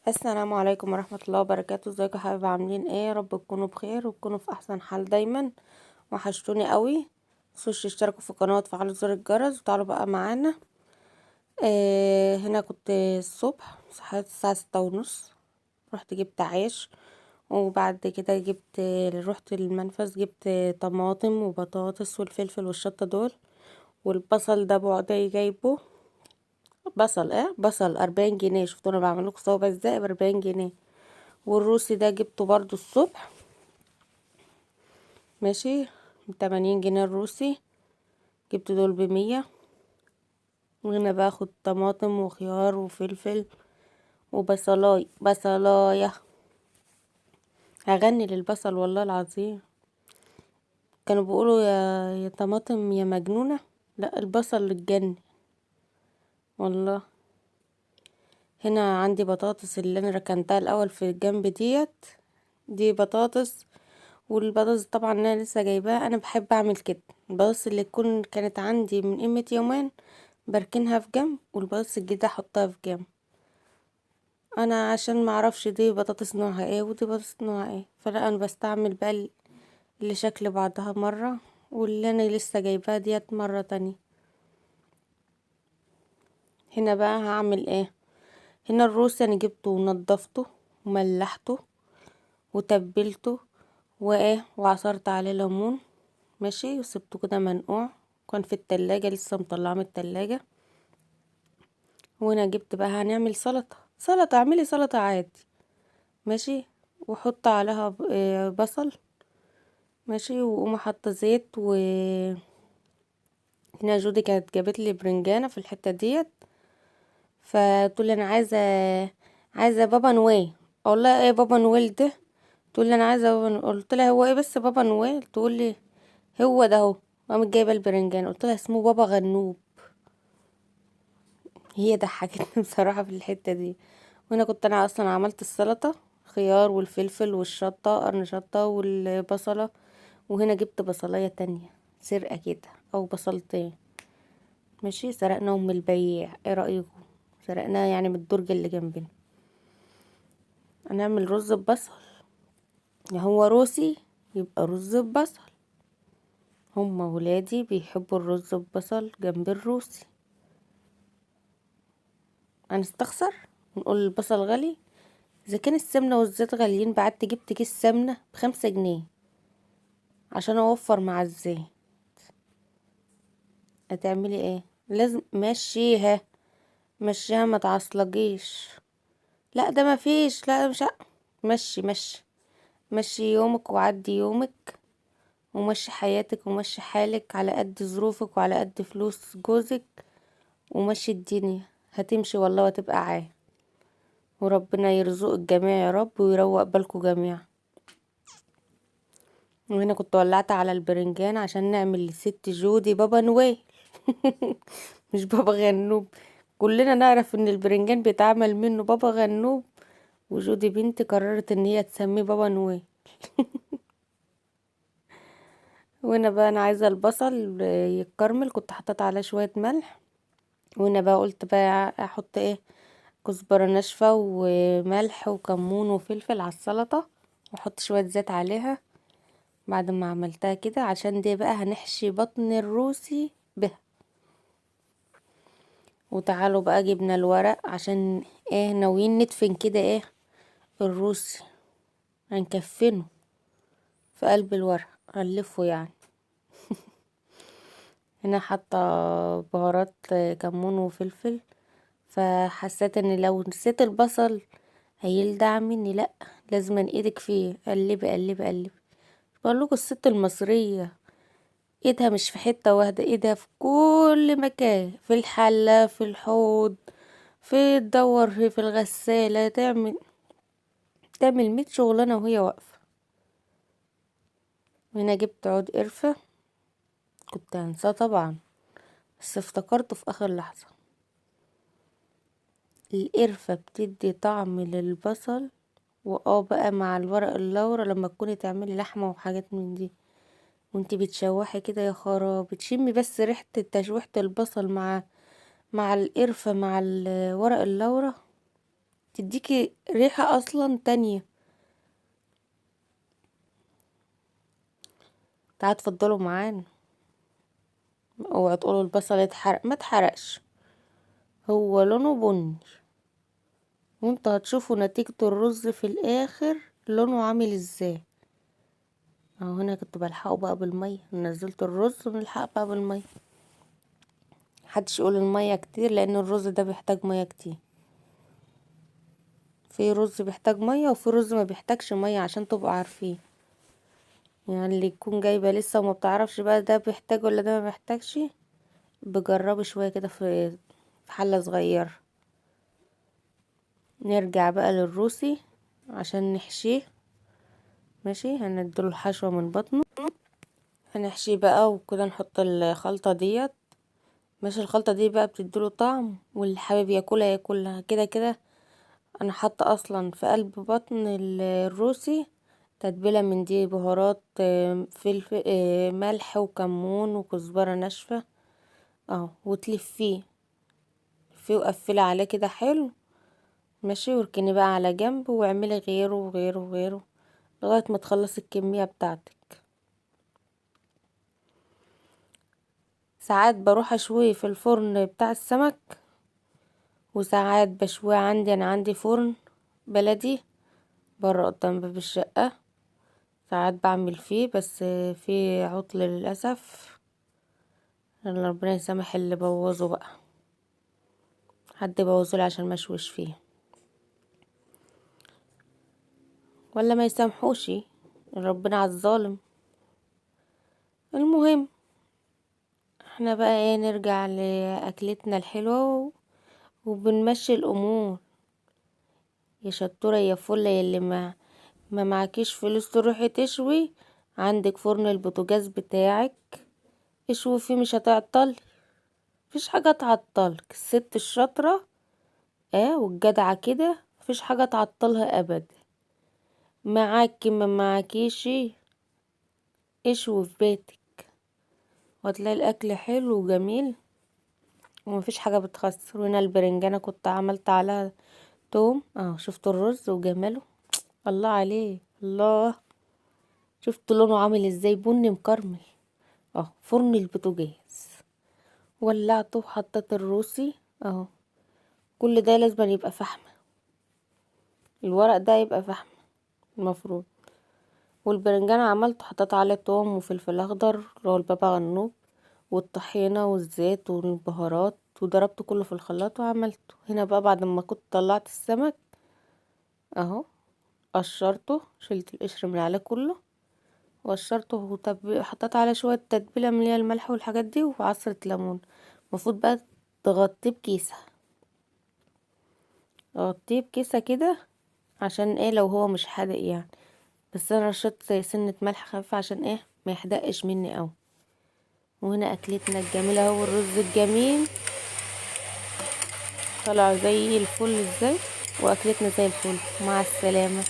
السلام عليكم ورحمة الله وبركاته. ازيكم يا حبايبي؟ عاملين ايه؟ يا رب تكونوا بخير وتكونوا في احسن حال دايما. وحشتوني قوي. متنسوش تشتركوا في القناة وتفعلوا زر الجرس وتعالوا بقى معانا. هنا كنت الصبح صحيت الساعة 6:30. رحت جبت عيش، وبعد كده رحت المنفذ جبت طماطم وبطاطس والفلفل والشطة دول، والبصل ده بعدي جايبه. بصل 40 جنيه. شفتوا انا بعملكوا صوابع ازاي؟ ب40 جنيه. والروسي ده جبته برضو الصبح، ماشي، ب80 جنيه الروسي. جبت دول ب100. وهنا باخد طماطم وخيار وفلفل بصلاية. هغني للبصل والله العظيم. كانوا بيقولوا يا طماطم يا مجنونة. لا، البصل اللي اتجنن والله. هنا عندي بطاطس اللي انا ركنتها الاول في الجنب دي بطاطس. والبطاطس طبعا انا لسه جايباها. انا بحب اعمل كده، البطاطس اللي كانت عندي من قيمة يومين بركنها في جنب، والبطاطس الجديدة احطها في جنب. انا عشان ما اعرفش دي بطاطس نوعها ايه ودي بطاطس نوعها ايه، فلا انا بستعمل بقى اللي شكل بعضها مرة، واللي انا لسه جايباها ديت مرة تانية. هنا بقى هعمل ايه؟ هنا الروس انا جبته ونضفته وملحته وتبلته وعصرت عليه ليمون، ماشي، وسبته كده منقوع. كان في التلاجة لسه مطلعاه من التلاجة. وهنا جبت بقى هنعمل سلطة. اعملي سلطة عادي، ماشي. وحط عليها بصل، ماشي. وقوم حاطه زيت. هنا جودي كانت جابت لي برنجانه في الحته ديت، فتقول لي انا عايزه بابا نويل. اقول لها ايه بابا نويل ده؟ تقول لي انا عايزه بابا نويل. قلت لها هو ايه بس بابا نويل؟ تقول لي هو ده اهو. قامت جايبه البرنجان، قلت لها اسمه بابا غنوج. هي ضحكتني بصراحه في الحته دي. وانا كنت انا اصلا عملت السلطه، خيار والفلفل والشطه، قرن شطه والبصله. وهنا جبت بصلايه تانية سرقه كده، او بصلتين، ماشي. سرقناهم من البياع، ايه رايكم؟ سرقناه يعني من الدرج اللي جنبنا. هنعمل رز ببصل. يا هو روسي يبقى رز ببصل. هما ولادي بيحبوا الرز ببصل جنب الروسي. هنستخسر نقول البصل غالي؟ اذا كان السمنه والزيت غاليين بعت جبت كيس سمنه ب5 جنيه عشان اوفر مع الزيت. هتعملي ايه؟ لازم مشيها ما تعصلجيش. لا ده ما فيش، لا مش مشي مشي يومك وعدي يومك، ومشي حياتك ومشي حالك على قد ظروفك وعلى قد فلوس جوزك، ومشي الدنيا هتمشي والله وتبقى عال. وربنا يرزق الجميع يا رب ويروق بالكم جميعا. وهنا كنت ولعت على البرنجان عشان نعمل لست جودي بابا نويل. مش بابا غنوب. كلنا نعرف ان البرنجان بيتعمل منه بابا غنوب، وجودي بنتي قررت ان هي تسميه بابا نويل. وهنا بقى انا عايزه البصل يتكرمل، كنت حطيت عليه شويه ملح. وهنا بقى قلت بقى احط ايه؟ كزبره ناشفه وملح وكمون وفلفل على السلطه، واحط شويه زيت عليها بعد ما عملتها كده، عشان دي بقى هنحشي بطن الروسي بها. وتعالوا بقى جبنا الورق عشان ايه؟ ناويين ندفن كده ايه؟ الروسي هنكفنه في قلب الورق، هنلفه يعني. هنا حاطه بهارات كمون وفلفل. فحسيت ان لو نسيت البصل هيلدع مني، لا لازم ايدك فيه، قلبي قلبي قلبي. بقول لكم الست المصريه ايدها مش في حته واحده، ايدها في كل مكان، في الحله، في الحوض، في تدور في الغساله، تعمل 100 شغلانه وهي واقفه. هنا جبت عود قرفه، كنت هنساه طبعا بس افتكرته في اخر لحظه. القرفه بتدي طعم للبصل، بقى مع الورق اللورا لما تكوني تعملي لحمه وحاجات من دي، وانتي بتشوحي كده يا خراب، بتشمي بس ريحه تشويحه البصل مع القرفه مع ورق اللورا. تديكي ريحة اصلا تانية. تعالوا اتفضلوا معانا. اوعوا تقولوا البصل اتحرق، ما اتحرقش، هو لونه بني، وانتوا هتشوفوا نتيجة الرز في الاخر لونه عامل ازاي. اهو هنا كنت بلحقه بقى بالمية، نزلت الرز ونلحق بقى بالمية. محدش يقول المية كتير، لان الرز ده بيحتاج مية كتير. في رز بيحتاج مية وفي رز ما بيحتاجش مية، عشان تبقوا عارفين. يعني اللي يكون جايبه لسه وما بتعرفش بقى ده بيحتاج ولا ده ما بيحتاجش، بجربي شويه كده في حله صغيره. نرجع بقى للروسي عشان نحشيه. ماشي، هنديله الحشوه من بطنه، هنحشيه بقى وكده. نحط الخلطه ديت. ماشي، الخلطه دي بقى بتديله طعم، واللي حابب ياكلها ياكلها كده كده. انا حاطه اصلا في قلب بطن الروسي تتبيله من دي، بهارات، فلفل، ملح وكمون وكزبره ناشفه. اهو، وتلفيه وقفلي عليه كده حلو. ماشي، واركني بقى على جنب، واعملي غيره وغيره وغيره لغايه ما تخلصي الكميه بتاعتك. ساعات بروح اشويه في الفرن بتاع السمك، وساعات بشويه انا عندي فرن بلدي بره قدام باب الشقه. ساعات بعمل فيه، بس في عطل للاسف. ربنا يسامح اللي بوظه بقى، حد بوظه عشان مشوش فيه، ولا ما يسامحوش، ربنا على الظالم. المهم، احنا بقى ايه، نرجع لاكلتنا الحلوه وبنمشي الامور. يا شطوره يا فله، يا اللي ما معكيش فلوس تروحي تشوي، عندك فرن البوتاجاز بتاعك، اشوي فيه مش هتعطل. مفيش حاجه تعطلك، الست الشاطره والجدعه كده مفيش حاجه تعطلها ابدا. معاكي ما معاكيش، اشوي في بيتك وهتلاقي الاكل حلو وجميل، ومفيش حاجه بتخسر. وهنا البرنجانه كنت عملت عليها توم. شفت الرز وجماله، الله عليه الله. شفت لونه عامل ازاي، بني مكرمل. فرن البوتاجاز ولعته وحطيت الروسي. اهو، كل ده لازم يبقى فحمه، الورق ده يبقى فحمه المفروض. والبرنجانة عملته، حطيت عليه توم وفلفل اخضر اللي هو البابا غنوج، والطحينة والزيت والبهارات، وضربته كله في الخلاط وعملته. هنا بقى بعد ما كنت طلعت السمك اهو، قشرته، شلت القشر من عليه كله وقشرته، حطيت عليه شوية تتبيلة من اللي هي الملح والحاجات دي وعصرة ليمون. المفروض بقى تغطيه بكيسة، غطيه بكيسة كده، عشان ايه لو هو مش حادق يعني. بس انا رشيت زي سنة ملح خفيفة عشان ايه ما يحدقش مني اوي. وهنا اكلتنا الجميلة اهو، الرز الجميل طلع زي الفل ازاي، واكلتنا زي الفل. مع السلامة.